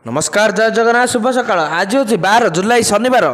नमस्कार जय जगन्नाथ शुभ सकाळ। आज हूँ 12 जुलाई शनिवार।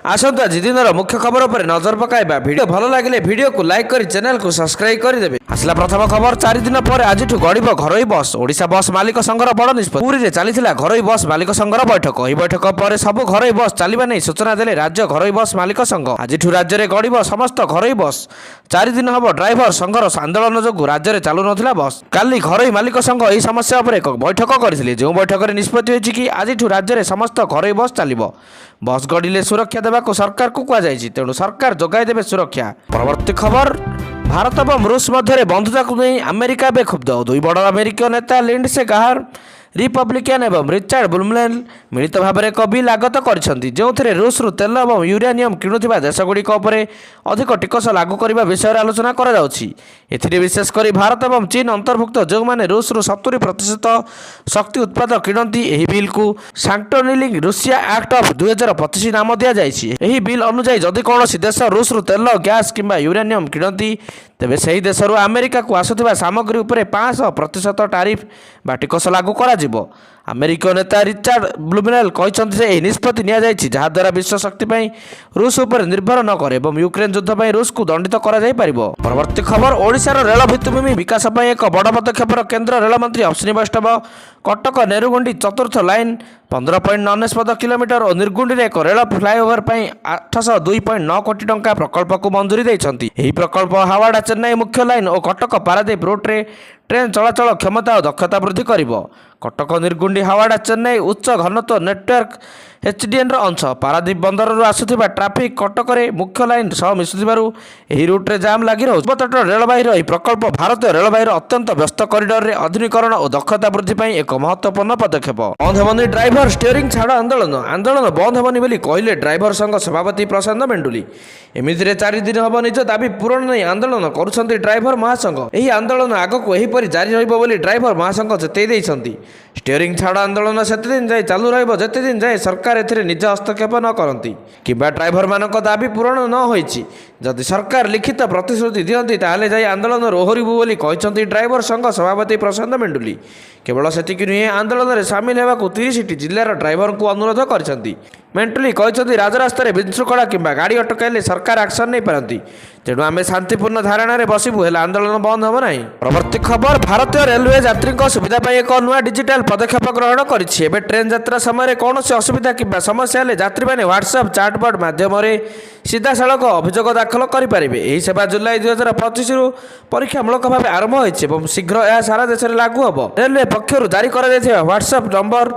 आसतु आज दिन मुख्य खबर पर नजर पकाइबा। वीडियो भल लगे वीडियो को लाइक कर चैनल को सब्सक्राइब करदेवे। आसला प्रथम खबर 4 दिन पर आज गड़ब घरोई बस। ओडिशा बस मालिक संघर बड़ निष्पत्ति। पुरी में चली घरोई बस मालिक संघर बैठक। यह बैठक पर सब घरोई बस चलने नहीं सूचना देले राज्य घरोई बस मालिक संघ। आज राज्य में गड़ब समस्त घरोई बस। 4 दिन हम ड्राइवर संघर आंदोलन जो राज्य में चलु ना बस। काली घरोई मालिक संघ यह समस्या पर एक बैठक करते। जो बैठक में निष्पत्ति होती कि आज राज्य में समस्त घरोई बस चलो। बस गड़िले सुरक्षा देवा सरकार को कहुई। तेणु सरकार जोगाई देवे सुरक्षा। परवर्ती खबर भारत और रूस मध्य बंधुता को नहीं अमेरिका बे क्षुब्ध। दुई बड़ अमेरिकीय नेता लिंडसे ग्राहाम रिपब्लिकान एवं रिचार्ड ब्लुमेल मिलित भाव एक बिल आगत करछन्ति जो रूस रु तेल और यूरेनियम किणुथिबा देशगुड़िक अधिक टिकस लागू करने विषय आलोचना कर विशेषकर भारत और चीन अंतर्भुक्त जो मैंने रूस रु 70% शक्ति उत्पाद किणती। यह बिल को सांक्टोनिलिंग रूसिया एक्ट ऑफ 2025 नाम दि जाए। बिल अनुଯାयी जदि कौन देश रूस रु तेल गैस किंबा यूरेनियम किणती तेबे सही देश अमेरिका को आसुथिबा सामग्री उपरे 500% टारिफ बा टिकस लागू करा जिवो। अमेरिकीय नेता रिचार्ड ब्लुमेल कहते हैं निष्पत्ति जहाद्वारा विश्व शक्ति रूस उपर निर्भर न करे और यूक्रेन युद्ध पर रूस को दंडित करा जाई परिबो। परवर्ती खबर ओडिशार रेल भित्तिभूमि विकास पर एक बड़ पदक्षेप केंद्र रेल मंत्री अश्विनी वैष्णव कटक नेरुगुंडी चतुर्थ लाइन 15.99 किलोमीटर और निर्गुंडी एक रेल फ्लाईओवर पर 802.9 कोटी टंका प्रकल्प को मंजूरी देइछन्ति। एही प्रकल्प हावड़ा चेन्नई मुख्य लाइन और कटक पारादीप रूट्रे ट्रेन चलाचल क्षमता और दक्षता वृद्धि करिबो। कटक निर्गुंडी हावड़ा चेन्नई उच्च घनत्व नेटवर्क एचडीएन अंश पारादीप बंदर आसुथिबा ट्राफिक कटक मुख्य लाइन सह मिशुथिबारु एही रूट्रे जाम लागि रहउछि। पूर्वतट रेलबाईर यह प्रकल्प भारतीय रेलबाईर अत्यंत व्यस्त करिडोर रे आधुनिकीकरण और दक्षता वृद्धि पर एक महत्वपूर्ण पदक्षेप। बंद हेबनी ड्राइवर स्टीयरिंग छाड़ आंदोलन बंद हेबनी बोली कहले ड्राइवर संघ सभापति प्रशांत मेंडुली। एमितिरे 4 दिन हम निज दाबी पूरण नहीं आंदोलन करुछन्ति ड्राइवर महासंघ। यही आंदोलन आगक एहीपरि जारी रहिबो बोली ड्राइवर महासंघ चेतई दैछन्ति। स्टीयरिंग छाड़ आंदोलन सेते दिन जाए चालू रहिबो जेते दिन जाए सरकार एथिरे निज हस्तक्षेप न करती किंबा ड्राइवर मानक दाबी पूरण न होईछि। जदि सरकार लिखित प्रतिश्रुति दियंती ताहले जाई आंदोलन ओहरिबु बोली कहछन्ति ड्राइवर संघ सभापति प्रशांत मेंडुली। केवल सेतिकि नुहे आंदोलन में सामिल होगा 30टी जिलार ड्राइवर को अनुरोध करछन्ति। मेंटुली कहते राजरास्त विशृंखला किंबा गाड़ी अटकाइले सरकार एक्शन नहीं पारती। तेणु आम शांतिपूर्ण धारणा बसबू है आंदोलन बंद हम ना। परवर्ती खबर भारतीय रेलवे यात्री सुविधा एक नुआ डिजिटाल पदक्षेप ग्रहण करें। ट्रेन यात्रा समय कौन असुविधा कि समस्या यात्री मैंने व्हाट्सएप चैटबॉट माध्यम सीधा सड़क अभियोग दाखल करेंगे। यही सेवा जुलाई 2025 रु परीक्षामूलक भाव आरंभ हो शीघ्र यह सारा देश में लागू हम। रेलवे पक्षर जारी कर व्हाट्सएप नंबर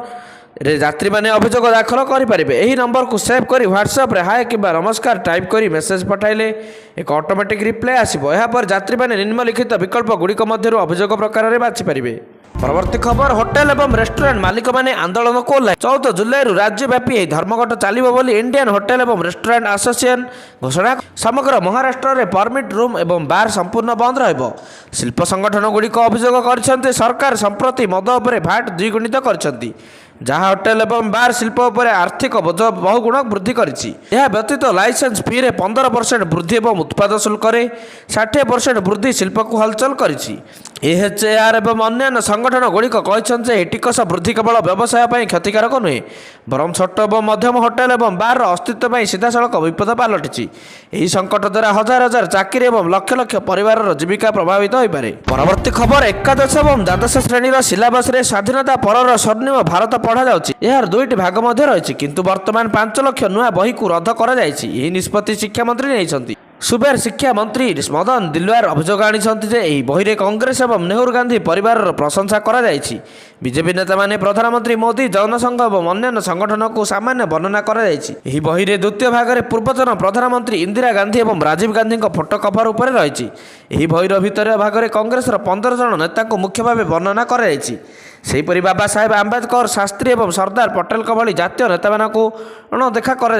रे यात्री मैंने अभियोग दाखल करेंगे। यही नंबर को सेव कर व्हाट्सएप रे हाय कि नमस्कार टाइप कर मेसेज पठाइले एक ऑटोमेटिक रिप्लाई आसो। यापर यात्री मैंने निम्नलिखित विकल्प गुड़िक मध्य अभियोग प्रकार में बाछिपारे। परवर्ती खबर होटेल एवं रेस्टोरेंट मालिक माने आंदोलन को 14 जुलाई राज्यव्यापी धर्मघट चलो बोली इंडियन होटेल एवं रेस्टोरेंट एसोसिएशन घोषणा। समग्र महाराष्ट्र में परमिट रूम एवं बार संपूर्ण बंद रहिबो। शिल्प संगठन गुड़िक अभियोग कर सरकार संप्रति मद उपर भाट द्विगुणित कर जहाँ होटेल एवं बार शिल्प उपर आर्थिक बोझ बहुगुण वृद्धि करिछि। यह व्यतीत लाइसेंस फी रे 15% वृद्धि एवं उत्पाद शुल्क 60% वृद्धि शिल्प को हलचल करिछि। एएचएआर एवं अन्य संगठन गुड़िक कहते टिकस वृद्धि केवल व्यवसाय पर क्षतिकारक नुहे बरं छोट और मध्यम होटेल एवं बार अस्तित्व में सीधा सड़क विपद पलटि। यही संकट द्वारा हजार हजार चाकरी एवं लक्ष लक्ष परिवार जीविका प्रभावित हो पारे। परवर्ती खबर एकादश और द्वादश श्रेणी सिलेबस रे स्वाधीनता पर स्वर्णिम भारत पढ़ा जाउछि। यार 2टी भाग मध्य रही किंतु वर्तमान 5 लाख नुआ बही को रद्द कर निष्पत्ति शिक्षा मंत्री नहीं। सुबेर शिक्षा मंत्री मदन दिलवार अभियोग आनी बही कांग्रेस और नेहरू गांधी परिवार प्रशंसा करा जायछि। बीजेपी नेता माने प्रधानमंत्री मोदी जनसंघ और अन्य संगठन को सामान्य वर्णना करा जायछि। एही बही रे द्वितीय भाग में पूर्वतन प्रधानमंत्री इंदिरा गांधी और राजीव गांधी फोटो कभर उपर रही। एही बहीर भितर भाग में कांग्रेस 15 जन नेता को मुख्य भाव वर्णना करा जायछि। सेहीपरि बाबा साहेब आम्बेडकर शास्त्री और सरदार पटेल भली जातीय नेता को अणदेखा कर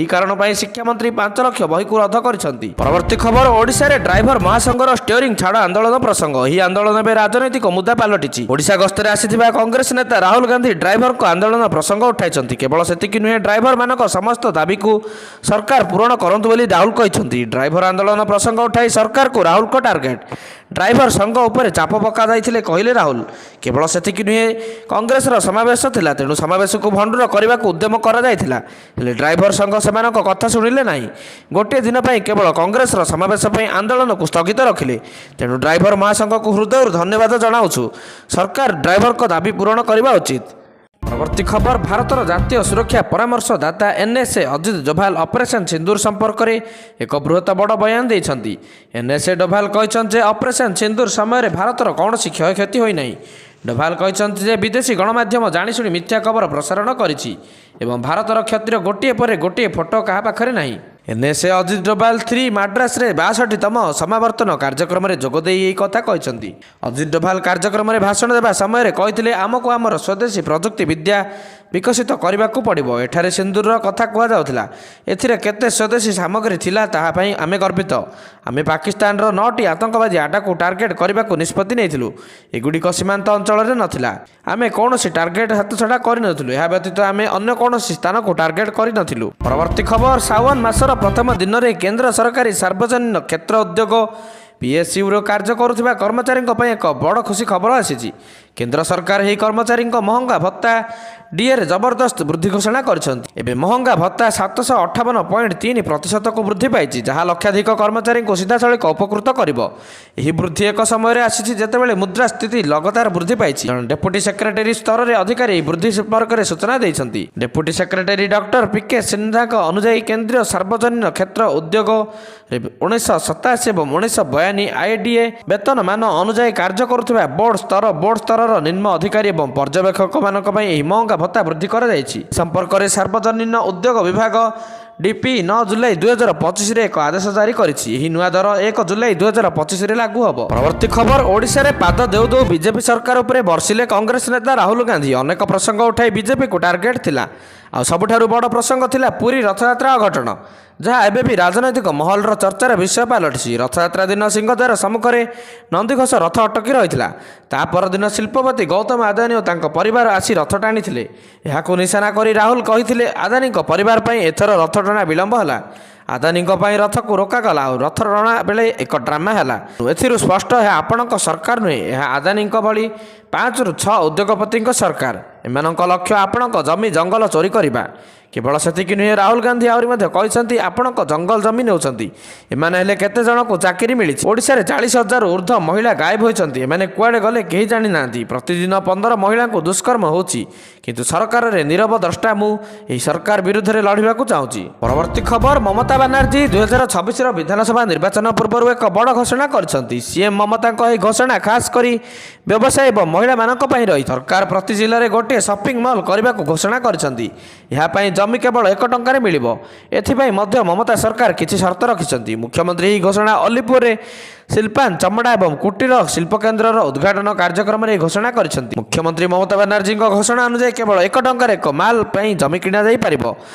कारण शिक्षा मंत्री 5 लाख बही को रद्द कर। परवर्ती खबर ओडिशा रे ड्राइवर महासंघर स्टीयरिंग छाड़ आंदोलन प्रसंग। यह आंदोलन में राजनैतिक मुद्दा पलटि। ओडिशा गस्तर आसिथिबा कांग्रेस नेता राहुल गांधी ड्राइवर को आंदोलन प्रसंग उठाई। केवल सेतिकि नुहे ड्राइवर मानक समस्त दाबी को सरकार पूरण करंतु बोली राहुल कहते। ड्राइवर आंदोलन प्रसंग उठाई सरकार को राहुल को टार्गेट। ड्राइवर संघ उपर चाप पका जाइथिले कहले राहुल। केवल सेतिकि ଏତିକି ନୁହେଁ, କଂଗ୍ରେସର ସମାବେଶ ଥିଲା, ତେଣୁ ସମାବେଶକୁ ଭଣ୍ଡୁର କରିବାକୁ ଉଦ୍ୟମ କରାଯାଇଥିଲା। ହେଲେ ଡ୍ରାଇଭର ସଂଘ ସେମାନଙ୍କ କଥା ଶୁଣିଲେ ନାହିଁ। ଗୋଟିଏ ଦିନ ପାଇଁ କେବଳ କଂଗ୍ରେସର ସମାବେଶ ପାଇଁ ଆନ୍ଦୋଳନକୁ ସ୍ଥଗିତ ରଖିଲେ। ତେଣୁ ଡ୍ରାଇଭର ମହାସଂଘକୁ ହୃଦୟରୁ ଧନ୍ୟବାଦ ଜଣାଉଛୁ। ସରକାର ଡ୍ରାଇଭରଙ୍କ ଦାବି ପୂରଣ କରିବା ଉଚିତ। ପରବର୍ତ୍ତୀ ଖବର, ଭାରତର ଜାତୀୟ ସୁରକ୍ଷା ପରାମର୍ଶଦାତା ଏନ୍ଏସ୍ଏ ଅଜିତ ଡୋଭାଲ ଅପରେସନ୍ ସିନ୍ଦୁର ସମ୍ପର୍କରେ ଏକ ବୃହତ ବଡ଼ ବୟାନ ଦେଇଛନ୍ତି। ଏନ୍ଏସ୍ଏ ଡୋଭାଲ କହିଛନ୍ତି ଯେ ଅପରେସନ୍ ସିନ୍ଦୁର ସମୟରେ ଭାରତର କୌଣସି କ୍ଷୟକ୍ଷତି ହୋଇନାହିଁ। ଡୋଭାଲ କହିଛନ୍ତି ଯେ ବିଦେଶୀ ଗଣମାଧ୍ୟମ ଜାଣିଶୁଣି ମିଥ୍ୟା ଖବର ପ୍ରସାରଣ କରିଛି ଏବଂ ଭାରତର କ୍ଷତିର ଗୋଟିଏ ପରେ ଗୋଟିଏ ଫଟୋ କାହା ପାଖରେ ନାହିଁ। ଏନ୍ଏସ୍ଏ ଅଜିତ ଡୋଭାଲ 3 ମାଡ୍ରାସରେ 62ତମ ସମାବର୍ତ୍ତନ କାର୍ଯ୍ୟକ୍ରମରେ ଯୋଗଦେଇ ଏହି କଥା କହିଛନ୍ତି। ଅଜିତ ଡୋଭାଲ କାର୍ଯ୍ୟକ୍ରମରେ ଭାଷଣ ଦେବା ସମୟରେ କହିଥିଲେ, ଆମକୁ ଆମର ସ୍ୱଦେଶୀ ପ୍ରଯୁକ୍ତି ବିଦ୍ୟା ବିକଶିତ କରିବାକୁ ପଡ଼ିବ। ଏଠାରେ ସିନ୍ଦୁରର କଥା କୁହାଯାଉଥିଲା। ଏଥିରେ କେତେ ସ୍ୱଦେଶୀ ସାମଗ୍ରୀ ଥିଲା ତାହା ପାଇଁ ଆମେ ଗର୍ବିତ। ଆମେ ପାକିସ୍ତାନର 9ଟି ଆତଙ୍କବାଦୀ ଆଡ୍ଡାକୁ ଟାର୍ଗେଟ୍ କରିବାକୁ ନିଷ୍ପତ୍ତି ନେଇଥିଲୁ। ଏଗୁଡ଼ିକ ସୀମାନ୍ତ ଅଞ୍ଚଳରେ ନଥିଲା। ଆମେ କୌଣସି ଟାର୍ଗେଟ୍ ହାତଛଡ଼ା କରିନଥିଲୁ। ଏହା ବ୍ୟତୀତ ଆମେ ଅନ୍ୟ କୌଣସି ସ୍ଥାନକୁ ଟାର୍ଗେଟ୍ କରିନଥିଲୁ। ପରବର୍ତ୍ତୀ ଖବର, ସାୱନ ମାସର ପ୍ରଥମ ଦିନରେ କେନ୍ଦ୍ର ସରକାରୀ ସାର୍ବଜନୀନ କ୍ଷେତ୍ର ଉଦ୍ୟୋଗ PSUରେ କାର୍ଯ୍ୟ କରୁଥିବା କର୍ମଚାରୀଙ୍କ ପାଇଁ ଏକ ବଡ଼ ଖୁସି ଖବର ଆସିଛି। କେନ୍ଦ୍ର ସରକାର ଏହି କର୍ମଚାରୀଙ୍କ ମହଙ୍ଗା ଭତ୍ତା ଡିଏରେ ଜବରଦସ୍ତ ବୃଦ୍ଧି ଘୋଷଣା କରିଛନ୍ତି। ଏବେ ମହଙ୍ଗା ଭତ୍ତା 758.3%କୁ ବୃଦ୍ଧି ପାଇଛି, ଯାହା ଲକ୍ଷାଧିକ କର୍ମଚାରୀଙ୍କୁ ସିଧାସଳଖ ଉପକୃତ କରିବ। ଏହି ବୃଦ୍ଧି ଏକ ସମୟରେ ଆସିଛି ଯେତେବେଳେ ମୁଦ୍ରାସ୍ଫୀତି ଲଗାତାର ବୃଦ୍ଧି ପାଇଛି। ଜଣେ ଡେପୁଟି ସେକ୍ରେଟାରୀ ସ୍ତରରେ ଅଧିକାରୀ ଏହି ବୃଦ୍ଧି ସମ୍ପର୍କରେ ସୂଚନା ଦେଇଛନ୍ତି। ଡେପୁଟି ସେକ୍ରେଟାରୀ ଡକ୍ଟର PK ସିହ୍ନାଙ୍କ ଅନୁଯାୟୀ କେନ୍ଦ୍ରୀୟ ସାର୍ବଜନୀନ କ୍ଷେତ୍ର ଉଦ୍ୟୋଗ 1987 ଏବଂ 1992 IDA ବେତନମାନ ଅନୁଯାୟୀ କାର୍ଯ୍ୟ କରୁଥିବା ବୋର୍ଡ ସ୍ତରର ନିମ୍ନ ଅଧିକାରୀ ଏବଂ ପର୍ଯ୍ୟବେକ୍ଷକମାନଙ୍କ ପାଇଁ ଏହି ମହଙ୍ଗା ଭତ୍ତା ବୃଦ୍ଧି କରାଯାଇଛି। ସମ୍ପର୍କରେ ସାର୍ବଜନୀନ ଉଦ୍ୟୋଗ ବିଭାଗ DP 9 ଜୁଲାଇ 2025ରେ ଏକ ଆଦେଶ ଜାରି କରିଛି। ଏହି ନୂଆ ଦର 1 ଜୁଲାଇ 2025ରେ ଲାଗୁ ହେବ। ପରବର୍ତ୍ତୀ ଖବର, ଓଡ଼ିଶାରେ ପାଦ ଦେଉ ଦେଉ ବିଜେପି ସରକାର ଉପରେ ବର୍ଷିଲେ କଂଗ୍ରେସ ନେତା ରାହୁଲ ଗାନ୍ଧୀ। ଅନେକ ପ୍ରସଙ୍ଗ ଉଠାଇ ବିଜେପିକୁ ଟାର୍ଗେଟ୍ ଥିଲା। ଆଉ ସବୁଠାରୁ ବଡ଼ ପ୍ରସଙ୍ଗ ଥିଲା ପୁରୀ ରଥଯାତ୍ରା ଅଘଟଣ, ଯାହା ଏବେ ବି ରାଜନୈତିକ ମହଲର ଚର୍ଚ୍ଚାର ବିଷୟ ପାଲଟିଛି। ରଥଯାତ୍ରା ଦିନ ସିଂହଦ୍ୱାର ସମ୍ମୁଖରେ ନନ୍ଦିଘୋଷ ରଥ ଅଟକି ରହିଥିଲା। ତା ପରଦିନ ଶିଳ୍ପପତି ଗୌତମ ଆଦାନୀ ଓ ତାଙ୍କ ପରିବାର ଆସି ରଥ ଟାଣିଥିଲେ। ଏହାକୁ ନିଶାନା କରି ରାହୁଲ କହିଥିଲେ, ଆଦାନୀଙ୍କ ପରିବାର ପାଇଁ ଏଥର ରଥ ଟଣା ବିଳମ୍ବ ହେଲା। ଆଦାନୀଙ୍କ ପାଇଁ ରଥକୁ ରୋକାଗଲା ଆଉ ରଥ ଟଣା ବେଳେ ଏକ ଡ୍ରାମା ହେଲା। ଏଥିରୁ ସ୍ପଷ୍ଟ, ଏହା ଆପଣଙ୍କ ସରକାର ନୁହେଁ, ଏହା ଆଦାନୀଙ୍କ ଭଳି 5ରୁ 6 ଉଦ୍ୟୋଗପତିଙ୍କ ସରକାର। ଏମାନଙ୍କ ଲକ୍ଷ୍ୟ ଆପଣଙ୍କ ଜମି ଜଙ୍ଗଲ ଚୋରି କରିବା। କେବଳ ସେତିକି ନୁହେଁ, ରାହୁଲ ଗାନ୍ଧୀ ଆହୁରି ମଧ୍ୟ କହିଛନ୍ତି, ଆପଣଙ୍କ ଜଙ୍ଗଲ ଜମି ନେଉଛନ୍ତି। ଏମାନେ ହେଲେ କେତେ ଜଣଙ୍କୁ ଚାକିରି ମିଳିଛି। ଓଡ଼ିଶାରେ 40,000ରୁ ଉର୍ଦ୍ଧ୍ୱ ମହିଳା ଗାୟବ ହୋଇଛନ୍ତି। ଏମାନେ କୁଆଡ଼େ ଗଲେ କେହି ଜାଣିନାହାନ୍ତି। ପ୍ରତିଦିନ 15 ମହିଳାଙ୍କୁ ଦୁଷ୍କର୍ମ ହେଉଛି, କିନ୍ତୁ ସରକାରରେ ନୀରବ ଦ୍ରଷ୍ଟା। ମୁଁ ଏହି ସରକାର ବିରୁଦ୍ଧରେ ଲଢ଼ିବାକୁ ଚାହୁଁଛି। ପରବର୍ତ୍ତୀ ଖବର, ମମତା ବାନାର୍ଜୀ 2026ର ବିଧାନସଭା ନିର୍ବାଚନ ପୂର୍ବରୁ ଏକ ବଡ଼ ଘୋଷଣା କରିଛନ୍ତି। ସିଏମ୍ ମମତାଙ୍କ ଏହି ଘୋଷଣା ଖାସ୍ କରି ବ୍ୟବସାୟୀ ଏବଂ ମହିଳାମାନଙ୍କ ପାଇଁ ରହି। ସରକାର ପ୍ରତି ଜିଲ୍ଲାରେ ଗୋଟିଏ ସପିଂ ମଲ୍ କରିବାକୁ ଘୋଷଣା କରିଛନ୍ତି। ଏହା ପାଇଁ ଜମି କେବଳ 1 ଟଙ୍କାରେ ମିଳିବ। ଏଥିପାଇଁ ମଧ୍ୟ ମମତା ସରକାର କିଛି ସର୍ତ୍ତ ରଖିଛନ୍ତି। ମୁଖ୍ୟମନ୍ତ୍ରୀ ଏହି ଘୋଷଣା ଅଲିପୁରରେ ଶିଳ୍ପାନ ଚମଡ଼ା ଏବଂ କୁଟୀର ଶିଳ୍ପକେନ୍ଦ୍ରର ଉଦ୍ଘାଟନ କାର୍ଯ୍ୟକ୍ରମରେ ଏହି ଘୋଷଣା କରିଛନ୍ତି। ମୁଖ୍ୟମନ୍ତ୍ରୀ ମମତା ବାନାର୍ଜୀଙ୍କ ଘୋଷଣା ଅନୁଯାୟୀ କେବଳ 1 ଟଙ୍କାରେ ଏକ ମାଲ ପାଇଁ ଜମି କିଣାଯାଇପାରିବ।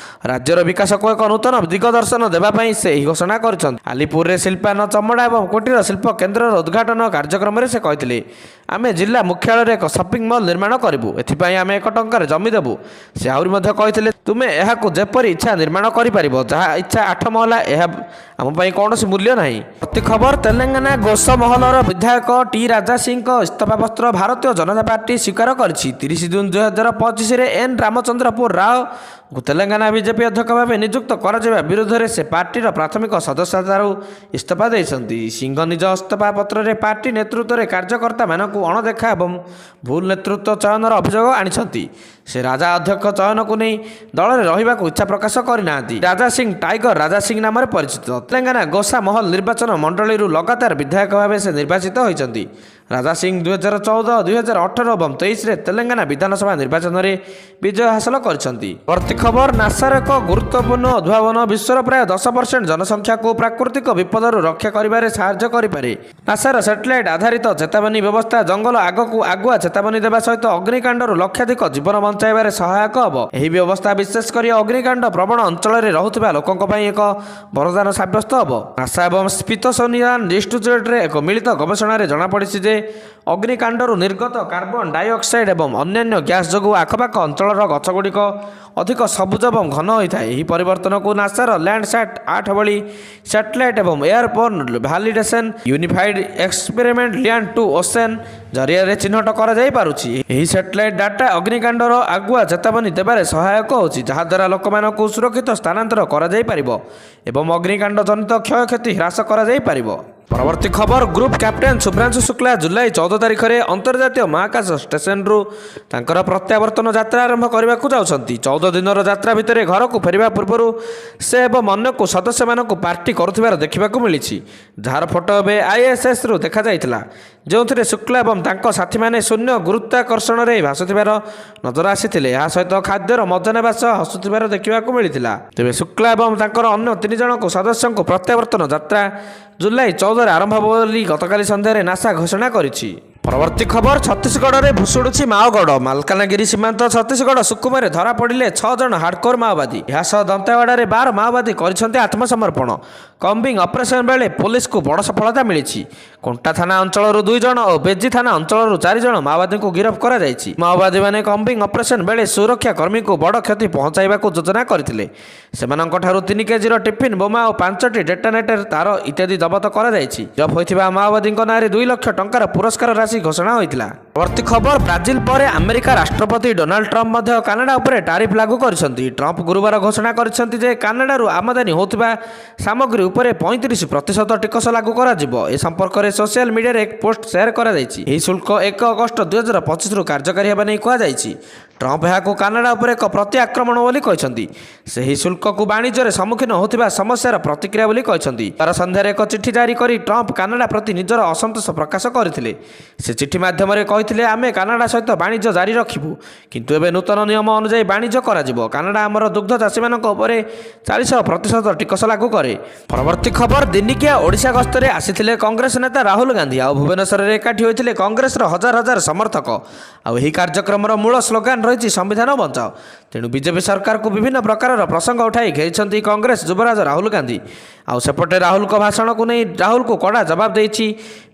ରାଜ୍ୟର ବିକାଶକୁ ଏକ ନୂତନ ଦିଗଦର୍ଶନ ଦେବା ପାଇଁ ସେ ଏହି ଘୋଷଣା କରିଛନ୍ତି। ଆଲିପୁରରେ ଶିଳ୍ପାନ ଚମଡ଼ା ଏବଂ କୁଟୀର ଶିଳ୍ପ କେନ୍ଦ୍ରର ଉଦ୍ଘାଟନ କାର୍ଯ୍ୟକ୍ରମରେ ସେ କହିଥିଲେ, ଆମେ ଜିଲ୍ଲା ମୁଖ୍ୟାଳୟରେ ଏକ ସପିଂ ମଲ୍ ନିର୍ମାଣ କରିବୁ। ଏଥିପାଇଁ ଆମେ 1 ଟଙ୍କାରେ ଜମି ଦେବୁ। ସେ ଆହୁରି ମଧ୍ୟ କହିଥିଲେ, ତୁମେ ଏହାକୁ ଯେପରି ଇଚ୍ଛା ନିର୍ମାଣ କରିପାରିବ, ଯାହା ଇଚ୍ଛା 8 ମହଲା, ଏହା ଆମ ପାଇଁ କୌଣସି ମୂଲ୍ୟ ନାହିଁ। ପ୍ରତି ଖବର, ତେଲେଙ୍ଗାନା ଗୋଷମହଲର ବିଧାୟକ ଟି ରାଜା ସିଂଙ୍କ ଇସ୍ତଫାପତ୍ର ଭାରତୀୟ ଜନତା ପାର୍ଟି ସ୍ୱୀକାର କରିଛି। 30 ଜୁନ୍ 2025ରେ ଏନ୍ ରାମଚନ୍ଦ୍ରପୁର ରାଓଙ୍କୁ ତେଲେଙ୍ଗାନା ବିଜେପି ଅଧ୍ୟକ୍ଷ ଭାବେ ନିଯୁକ୍ତ କରାଯିବା ବିରୁଦ୍ଧରେ ସେ ପାର୍ଟିର ପ୍ରାଥମିକ ସଦସ୍ୟତାରୁ ଇସ୍ତଫା ଦେଇଛନ୍ତି। ସିଂହ ନିଜ ଇସ୍ତଫା ପତ୍ରରେ ପାର୍ଟି ନେତୃତ୍ୱରେ କାର୍ଯ୍ୟକର୍ତ୍ତାମାନଙ୍କୁ ଅଣଦେଖା ଏବଂ ଭୁଲ ନେତୃତ୍ୱ ଚୟନର ଅଭିଯୋଗ ଆଣିଛନ୍ତି। ସେ ରାଜା ଅଧ୍ୟକ୍ଷ ଚୟନକୁ ନେଇ ଦଳରେ ରହିବାକୁ ଇଚ୍ଛା ପ୍ରକାଶ କରିନାହାନ୍ତି। ରାଜା ସିଂ ଟାଇଗର ରାଜା ସିଂ ନାମରେ ପରିଚିତ। ତେଲେଙ୍ଗାନା ଗୋସା ମହଲ ନିର୍ବାଚନ ମଣ୍ଡଳୀରୁ ଲଗାତାର ବିଧାୟକ ଭାବେ ସେ ନିର୍ବାଚିତ ହୋଇଛନ୍ତି। ରାଜା ସିଂ 2014, 2018 ଏବଂ 2023ରେ ତେଲେଙ୍ଗାନା ବିଧାନସଭା ନିର୍ବାଚନରେ ବିଜୟ ହାସଲ କରିଛନ୍ତି। ପ୍ରତି ଖବର, ନାସାର ଏକ ଗୁରୁତ୍ୱପୂର୍ଣ୍ଣ ଉଦ୍ଭାବନ ବିଶ୍ୱର ପ୍ରାୟ 10% ଜନସଂଖ୍ୟାକୁ ପ୍ରାକୃତିକ ବିପଦରୁ ରକ୍ଷା କରିବାରେ ସାହାଯ୍ୟ କରିପାରେ। ନାସାର ସ୍ୟାଟେଲାଇଟ୍ ଆଧାରିତ ଚେତାବନୀ ବ୍ୟବସ୍ଥା ଜଙ୍ଗଲ ଆଗକୁ ଆଗୁଆ ଚେତାବନୀ ଦେବା ସହିତ ଅଗ୍ନିକାଣ୍ଡରୁ ଲକ୍ଷାଧିକ ଜୀବନ ବଞ୍ଚାଇବାରେ ସହାୟକ ହେବ। ଏହି ବ୍ୟବସ୍ଥା ବିଶେଷ କରି ଅଗ୍ନିକାଣ୍ଡ ପ୍ରବଣ ଅଞ୍ଚଳରେ ରହୁଥିବା ଲୋକଙ୍କ ପାଇଁ ଏକ ବରଦାନ ସାବ୍ୟସ୍ତ ହେବ। ନାସା ଏବଂ ସ୍ମିଥସୋନିଆନ୍ ଇନଷ୍ଟିଚ୍ୟୁଟ୍ର ଏକ ମିଳିତ ଗବେଷଣାରେ ଜଣାପଡ଼ିଛି ଯେ ଅଗ୍ନିକାଣ୍ଡରୁ ନିର୍ଗତ କାର୍ବନ ଡାଇଅକ୍ସାଇଡ୍ ଏବଂ ଅନ୍ୟାନ୍ୟ ଗ୍ୟାସ୍ ଯୋଗୁଁ ଆଖପାଖ ଅଞ୍ଚଳର ଗଛଗୁଡ଼ିକ ଅଧିକ ସବୁଜ ଏବଂ ଘନ ହୋଇଥାଏ। ଏହି ପରିବର୍ତ୍ତନକୁ ନାସାର ଲ୍ୟାଣ୍ଡସାଟ୍ 8 ଭଳି ସ୍ୟାଟେଲାଇଟ୍ ଏବଂ airborne validation unified experiment land to ocean ଜରିଆରେ ଚିହ୍ନଟ କରାଯାଇପାରୁଛି। ଏହି ସ୍ୟାଟେଲାଇଟ୍ ଡାଟା ଅଗ୍ନିକାଣ୍ଡର ଆଗୁଆ ଚେତାବନୀ ଦେବାରେ ସହାୟକ ହେଉଛି, ଯାହାଦ୍ୱାରା ଲୋକମାନଙ୍କୁ ସୁରକ୍ଷିତ ସ୍ଥାନାନ୍ତର କରାଯାଇପାରିବ ଏବଂ ଅଗ୍ନିକାଣ୍ଡ ଜନିତ କ୍ଷୟକ୍ଷତି ହ୍ରାସ କରାଯାଇପାରିବ। ପରବର୍ତ୍ତୀ ଖବର ଗ୍ରୁପ୍ କ୍ୟାପ୍ଟେନ୍ ଶୁଭ୍ରାଂଶୁ ଶୁକ୍ଲା ଜୁଲାଇ 14 ତାରିଖରେ ଅନ୍ତର୍ଜାତୀୟ ମହାକାଶ ଷ୍ଟେସନରୁ ତାଙ୍କର ପ୍ରତ୍ୟାବର୍ତ୍ତନ ଯାତ୍ରା ଆରମ୍ଭ କରିବାକୁ ଯାଉଛନ୍ତି। 14 ଦିନର ଯାତ୍ରା ଭିତରେ ଘରକୁ ଫେରିବା ପୂର୍ବରୁ ସେ ଏବଂ ଅନ୍ୟକୁ ସଦସ୍ୟମାନଙ୍କୁ ପାର୍ଟି କରୁଥିବାର ଦେଖିବାକୁ ମିଳିଛି, ଯାହାର ଫଟୋ ଏବେ ISSରୁ ଦେଖାଯାଇଥିଲା, ଯେଉଁଥିରେ ଶୁକ୍ଲା ଏବଂ ତାଙ୍କ ସାଥୀମାନେ ଶୂନ୍ୟ ଗୁରୁତ୍ୱାକର୍ଷଣରେ ଭାସୁଥିବାର ନଜର ଆସିଥିଲେ। ଏହା ସହିତ ଖାଦ୍ୟର ମଜା ନେବା ସହ ହସୁଥିବାର ଦେଖିବାକୁ ମିଳିଥିଲା। ତେବେ ଶୁକ୍ଲା ଏବଂ ତାଙ୍କର ଅନ୍ୟ 3 ଜଣ ସଦସ୍ୟଙ୍କ ପ୍ରତ୍ୟାବର୍ତ୍ତନ ଯାତ୍ରା ଜୁଲାଇ 14ରେ ଆରମ୍ଭ ହେବ ବୋଲି ଗତକାଲି ସନ୍ଧ୍ୟାରେ ନାସା ଘୋଷଣା କରିଛି। ପରବର୍ତ୍ତୀ ଖବର ଛତିଶଗଡ଼ରେ ଭୁଷୁଡୁଛି ମାଓଗଡ଼। ମାଲକାନଗିରି ସୀମାନ୍ତ ଛତିଶଗଡ଼ ସୁକୁମାରେ ଧରା ପଡ଼ିଲେ 6 ଜଣ ହାର୍ଡକୋର ମାଓବାଦୀ। ଏହା ସହ ଦନ୍ତେୱାଡ଼ାରେ 12 ମାଓବାଦୀ କରିଛନ୍ତି ଆତ୍ମସମର୍ପଣ। କମ୍ବିଂ ଅପରେସନ ବେଳେ ପୋଲିସକୁ ବଡ଼ ସଫଳତା ମିଳିଛି। କୋଣ୍ଟା ଥାନା ଅଞ୍ଚଳରୁ 2 ଜଣ ଓ ବେଜି ଥାନା ଅଞ୍ଚଳରୁ 4 ଜଣ ମାଓବାଦୀଙ୍କୁ ଗିରଫ କରାଯାଇଛି। ମାଓବାଦୀମାନେ କମ୍ବିଂ ଅପରେସନ ବେଳେ ସୁରକ୍ଷା କର୍ମୀଙ୍କୁ ବଡ଼ କ୍ଷତି ପହଞ୍ଚାଇବାକୁ ଯୋଜନା କରିଥିଲେ। ସେମାନଙ୍କଠାରୁ 3 କେଜିର ଟିଫିନ୍ ବୋମା ଓ 5ଟି ଡେଟୋନେଟର ତାର ଇତ୍ୟାଦି ଜବତ କରାଯାଇଛି। ଗିରଫ ହୋଇଥିବା ମାଓବାଦୀଙ୍କ ନାଁରେ 2 ଲକ୍ଷ ଟଙ୍କାର ପୁରସ୍କାର ରାଶି ଘୋଷଣା ହୋଇଥିଲା। ପରବର୍ତ୍ତୀ ଖବର ବ୍ରାଜିଲ ପରେ ଆମେରିକା ରାଷ୍ଟ୍ରପତି ଡୋନାଲ୍ଡ ଟ୍ରମ୍ପ ମଧ୍ୟ କାନାଡା ଉପରେ ଟାରିଫ ଲାଗୁ କରିଛନ୍ତି। ଟ୍ରମ୍ପ ଗୁରୁବାର ଘୋଷଣା କରିଛନ୍ତି ଯେ କାନାଡାରୁ ଆମଦାନୀ ହେଉଥିବା ସାମଗ୍ରୀ ଉପରେ 35% ଟିକସ ଲାଗୁ କରାଯିବ। ଏ ସମ୍ପର୍କରେ ସୋସିଆଲ ମିଡିଆରେ ଏକ ପୋଷ୍ଟ ସେୟାର କରାଯାଇଛି। ଏହି ଶୁଳ୍କ 1 ଅଗଷ୍ଟ 2025ରୁ କାର୍ଯ୍ୟକାରୀ ହେବା ନେଇ କୁହାଯାଇଛି। ଟ୍ରମ୍ପ ଏହାକୁ କାନାଡା ଉପରେ ଏକ ପ୍ରତି ଆକ୍ରମଣ ବୋଲି କହିଛନ୍ତି। ସେହି ଶୁଳ୍କକୁ ବାଣିଜ୍ୟରେ ସମ୍ମୁଖୀନ ହେଉଥିବା ସମସ୍ୟାର ପ୍ରତିକ୍ରିୟା ବୋଲି କହିଛନ୍ତି। ତାର ସନ୍ଧ୍ୟାରେ ଏକ ଚିଠି ଜାରି କରି ଟ୍ରମ୍ପ କାନାଡା ପ୍ରତି ନିଜର ଅସନ୍ତୋଷ ପ୍ରକାଶ କରିଥିଲେ। ସେ ଚିଠି ମାଧ୍ୟମରେ କହିଥିଲେ, ଆମେ କାନାଡା ସହିତ ବାଣିଜ୍ୟ ଜାରି ରଖିବୁ, କିନ୍ତୁ ଏବେ ନୂତନ ନିୟମ ଅନୁଯାୟୀ ବାଣିଜ୍ୟ କରାଯିବ। କାନାଡା ଆମର ଦୁଗ୍ଧ ଚାଷୀମାନଙ୍କ ଉପରେ 40% ଟିକସ ଲାଗୁ କରେ। ପରବର୍ତ୍ତୀ ଖବର ଦିନିକିଆ ଓଡ଼ିଶା ଗସ୍ତରେ ଆସିଥିଲେ କଂଗ୍ରେସ ନେତା ରାହୁଲ ଗାନ୍ଧୀ। ଆଉ ଭୁବନେଶ୍ୱରରେ ଏକାଠି ହୋଇଥିଲେ କଂଗ୍ରେସର ହଜାର ହଜାର ସମର୍ଥକ। ଆଉ ଏହି କାର୍ଯ୍ୟକ୍ରମର ମୂଳ ସ୍ଲୋଗାନ ରହିଛି ସମ୍ବିଧାନ ବଞ୍ଚାଅ। ତେଣୁ ବିଜେପି ସରକାରକୁ ବିଭିନ୍ନ ପ୍ରକାରର ପ୍ରସଙ୍ଗ ଉଠାଇ ଘେରିଛନ୍ତି କଂଗ୍ରେସ ଯୁବରାଜ ରାହୁଲ ଗାନ୍ଧୀ। ଆଉ ସେପଟେ ରାହୁଲଙ୍କ ଭାଷଣକୁ ନେଇ ରାହୁଲଙ୍କୁ କଡ଼ା ଜବାବ ଦେଇଛି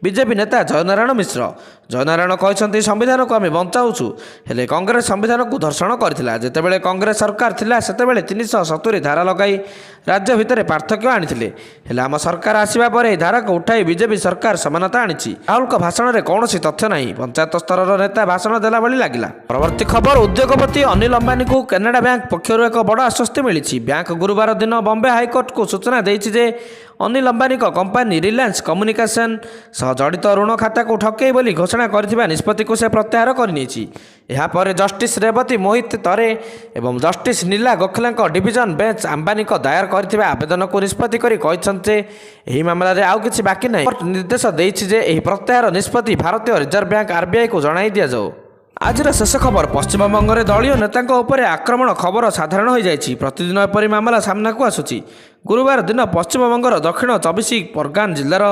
ବିଜେପି ନେତା ଜୟନାରାୟଣ ମିଶ୍ର। ଜୟନାରାୟଣ କହିଛନ୍ତି, ସମ୍ବିଧାନକୁ ଆମେ ବଞ୍ଚାଉଛୁ, ହେଲେ କଂଗ୍ରେସ ସମ୍ବିଧାନକୁ ଧର୍ଷଣ କରିଥିଲା। ଯେତେବେଳେ କଂଗ୍ରେସ ସରକାର ଥିଲା ସେତେବେଳେ 370 ଧାରା ଲଗାଇ ରାଜ୍ୟ ଭିତରେ ପାର୍ଥକ୍ୟ ଆଣିଥିଲେ, ହେଲେ ଆମ ସରକାର ଆସିବା ପରେ ଏହି ଧାରାକୁ ଉଠାଇ ବିଜେପି ସରକାର ସମାନତା ଆଣିଛି। ରାହୁଲଙ୍କ ଭାଷଣରେ କୌଣସି ତଥ୍ୟ ନାହିଁ, ପଞ୍ଚାୟତ ସ୍ତରର ନେତା ଭାଷଣ ଦେଲା ଭଳି ଲାଗିଲା। ପରବର୍ତ୍ତୀ ଖବର ଉଦ୍ୟୋଗପତି ଅନିଲ ଅମ୍ବାନୀଙ୍କୁ କାନାଡା ବ୍ୟାଙ୍କ ପକ୍ଷରୁ ଏକ ବଡ଼ ଆଶ୍ୱସ୍ତି ମିଳିଛି। ବ୍ୟାଙ୍କ ଗୁରୁବାର ଦିନ ବମ୍ବେ ହାଇକୋର୍ଟକୁ ସୂଚନା ଦେଇଛି ଯେ ଅନିଲ ଅମ୍ବାନୀଙ୍କ କମ୍ପାନୀ ରିଲାଏନ୍ସ କମ୍ୟୁନିକେସନ୍ ସହ ଜଡ଼ିତ ଋଣ ଖାତାକୁ ଠକେଇ ବୋଲି ଘୋଷଣା କରିଥିବା ନିଷ୍ପତ୍ତିକୁ ସେ ପ୍ରତ୍ୟାହାର କରିନେଇଛି। ଏହାପରେ ଜଷ୍ଟିସ୍ ରେବତୀ ମୋହିତ ତରେ ଏବଂ ଜଷ୍ଟିସ୍ ନୀଲା ଗୋଖଲେଙ୍କ ଡିଭିଜନ ବେଞ୍ଚ ଅମ୍ବାନୀଙ୍କ ଦାୟର କରିଥିବା ଆବେଦନକୁ ନିଷ୍ପତ୍ତି କରି କହିଛନ୍ତି ଯେ ଏହି ମାମଲାରେ ଆଉ କିଛି ବାକି ନାହିଁ। କୋର୍ଟ ନିର୍ଦ୍ଦେଶ ଦେଇଛି ଯେ ଏହି ପ୍ରତ୍ୟାହାର ନିଷ୍ପତ୍ତି ଭାରତୀୟ ରିଜର୍ଭ ବ୍ୟାଙ୍କ RBIକୁ ଜଣାଇ ଦିଆଯାଉ। ଆଜିର ଶେଷ ଖବର ପଶ୍ଚିମବଙ୍ଗରେ ଦଳୀୟ ନେତାଙ୍କ ଉପରେ ଆକ୍ରମଣ ଖବର ସାଧାରଣ ହୋଇଯାଇଛି। ପ୍ରତିଦିନ ଏପରି ମାମଲା ସାମ୍ନାକୁ ଆସୁଛି। ଗୁରୁବାର ଦିନ ପଶ୍ଚିମବଙ୍ଗର ଦକ୍ଷିଣ 24 ପରଗନା ଜିଲ୍ଲାର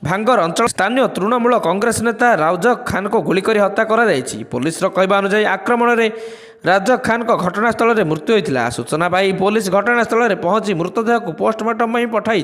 ଭାଙ୍ଗର ଅଞ୍ଚଳ ସ୍ଥାନୀୟ ତୃଣମୂଳ କଂଗ୍ରେସ ନେତା ରାଜକ୍ ଖାନଙ୍କୁ ଗୁଳି କରି ହତ୍ୟା କରାଯାଇଛି। ପୋଲିସର କହିବା ଅନୁଯାୟୀ ଆକ୍ରମଣରେ ରାଜକ୍ ଖାନଙ୍କ ଘଟଣାସ୍ଥଳରେ ମୃତ୍ୟୁ ହୋଇଥିଲା। ସୂଚନା ପାଇ ପୋଲିସ ଘଟଣାସ୍ଥଳରେ ପହଞ୍ଚି ମୃତଦେହକୁ ପୋଷ୍ଟମର୍ଟମ ପାଇଁ ପଠାଇଛି।